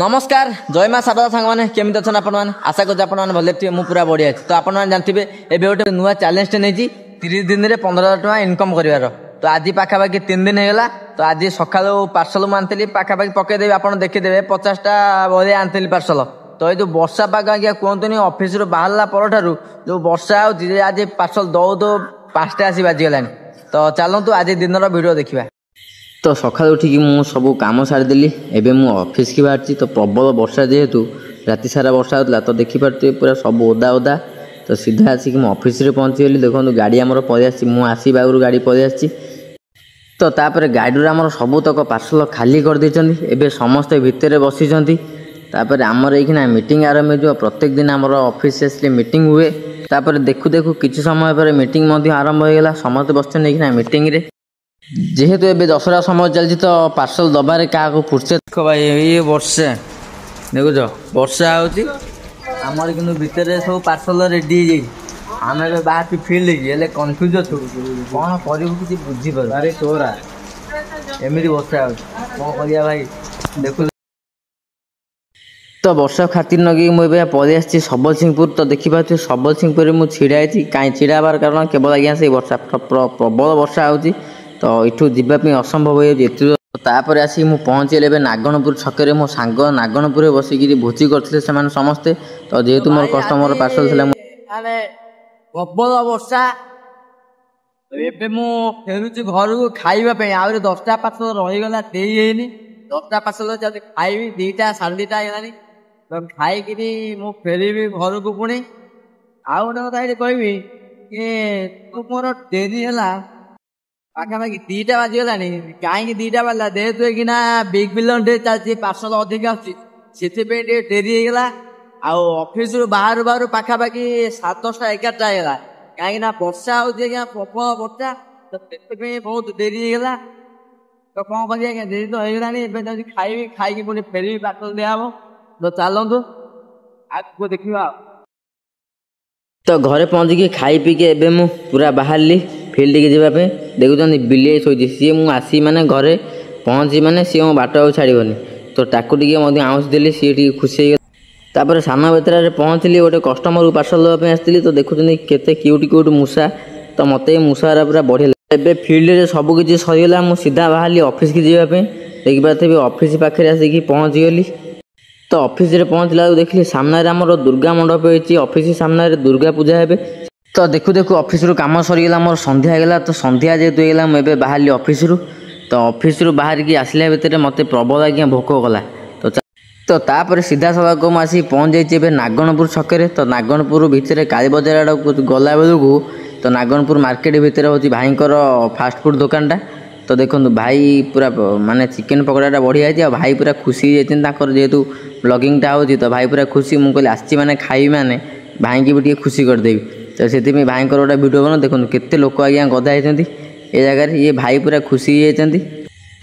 नमस्कार जय माँ शारदा सांग मैंने केमी अच्छा आपण आशा कर भले थे मुझे पूरा बढ़िया तो आप जानते हैं गोटे नुआ चैलेंज नहीं 30 दिन में 15,000 टका इनकम कर तो आज पाखापाखि 3 दिन होगा तो आज सका पार्सल मुझे पाखापाखि पकईदेवी आप देखीदे 50टा बजे आनी पार्सल तो ये जो वर्षा पाग आज्ञा कहतुनि ऑफिस बाहर पर जो वर्षा हो आज पार्सल दौ दौ 5टा आसी बाजिगला तो चलतु आज दिन वीडियो देखा तो सकाल उठिकी मु सब काम सारीदेली एवं मु ऑफिस की बाहर तो प्रबल वर्षा जेहेतु राति सारा वर्षा होता तो देखिपे पूरा सब ओदा ओदा तो सीधा आसिक मु ऑफिस रे पहुँचीगली देखो गाड़ी आमर पलि मुझे आगुरी गाड़ी पलि आसी तो तापर गाड़ी आमर सबूतक पार्सल खाली कर देते समस्ते भितर बसी तापर आमर ये मीटिंग आरंभ हो प्रत्येक दिन आमर ऑफिस से मीटिंग हुए तापर देखु देखु किसी समय पर मीटिंग आरंभ होगा समस्त बसना मीटिंग रे जेहेतु एबे दशहरा समय चलती तो पार्सल दबारे क्या फुर्सत देख भाई ये वर्षा देखुच वर्षा होमर कि भितर सब पार्सल रेडी आम बाहर फिल्ड हेल्ले कन्फ्यूज अच्छु कौन करूँ कि बुझीपार अरे तोरा एमती वर्षा कौन कर भाई देखु तो वर्षा खातिर नगे मुझे पलि आसी सबलसिंहपुर तो देखिए सबलसिंहपुर मुझे छिड़ाई कहीं छिड़ाबार कारण केवल आज्ञा से वर्षा प्रबल वर्षा हो तो यू जावाई असंभव होपर आसिक मुझे पहुँचे नागणपुर छके मो सांग नागणपुर बसिक भोजी करते समस्ते तो जेहेतु मोर कस्टमर पार्सल था प्रबल वर्षा फेरुची घर को खावाई आहरी 10टा पार्सल रहीगला देनी 10टा पार्सल खाइबी 2टा 2:30 है तो खाई मु फेर घर को पुणी आउ गोटे कथा ये कहबी तू मोर डेरी है पाखापाखि 2टा बाजिगला कहीं 2टा बाजला जेहेतु किना बिग बिलियन डे चलती पार्सल अधिक आसी डेरी होगा आफिस बाहर बाहर पाखापाखि 7-10टा 11टा होगा कहीं वर्षा हो प्रबल वर्षा तो बहुत डेरी होगा तो कौन कर डेरी तो होगा खाइबी खाई पुणी फेर पार्सल दिहब तो चलतु आगे देखा तो घरे पहुँचिकी खाई पीके एबे मु पूरा बाहरली फील्ड की जावाई देखुं बिले शोची सी मुझे आसी माने घरे पहुँची माने सी मो बाट आ छाड़बनी तो ताकू टे आउँस देली सी टी खुशी होगा सान बेतरा पहुँचली गोटे कस्टमर पार्सल देवाई आसती तो देखुं केते क्यूट क्यूट मूषा तो मत मूषारा पूरा बढ़िया लगे फील्ड सबकि सरीगला मुझे सीधा बाहरली ऑफिस की जावाई देखिपारे ऑफिस पाखे आसिक पहुँचीगली तो ऑफिस रे पहुँचला देखिए सामने आमर दुर्गा मंडप होती ऑफिस सामने दुर्गा पूजा है तो देखु देखु ऑफिस रु काम सरीगला मोर संध्या होगा तो संध्या जेहेतु होगा मुझे बाहरली ऑफिस रु तो ऑफिस रु बाहर की आसला भितर मत प्रबल आज्ञा भोक गला तो तापर सीधा सड़क मुझे पहुँच जाइए नागणपुर छके तो नागणपुर भितर काली बजार आड़ गला बेलू तो नागणपुर मार्केट भितर हूँ भाई फास्ट फूड दुकानटा तो देखो भाई पूरा माने चिकेन पकड़ाटा बढ़िया है भाई पूरा खुशी जाते जेहेतु ब्लॉगिंगटा हो तो भाई पूरा खुशी मुझे आसी मैंने खाई मैंने भाई की भी खुशी करदेवी तो से भाई गोटे भिडियो बना देखो केते लोक आज्ञा गदा होती ये जगह ये भाई पूरा खुशी होती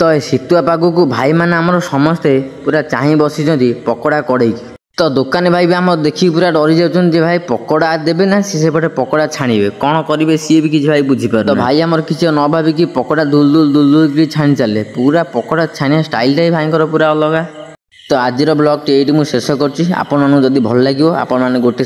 तो शीतुआ पाग को भाई मैंने आमर समस्ते पूरा चाह बसी पकड़ा कड़े तो दुकानी भाई भी आम देखिए पूरा डरी जाऊँ भाई पकड़ा देवे ना सीपटे पकड़ा छाणवे कौन करेंगे सी भी किसी भाई बुझीपार तो भाई आमर किसी न भाविकी पकड़ा दुल दुल दुल दुल छाणी चले पूरा पकड़ा छाणिया स्टाइलटा भाई पूरा अलग तो आज ब्लॉग ये मुझे शेष कर भल लगे आपण मैंने गोटे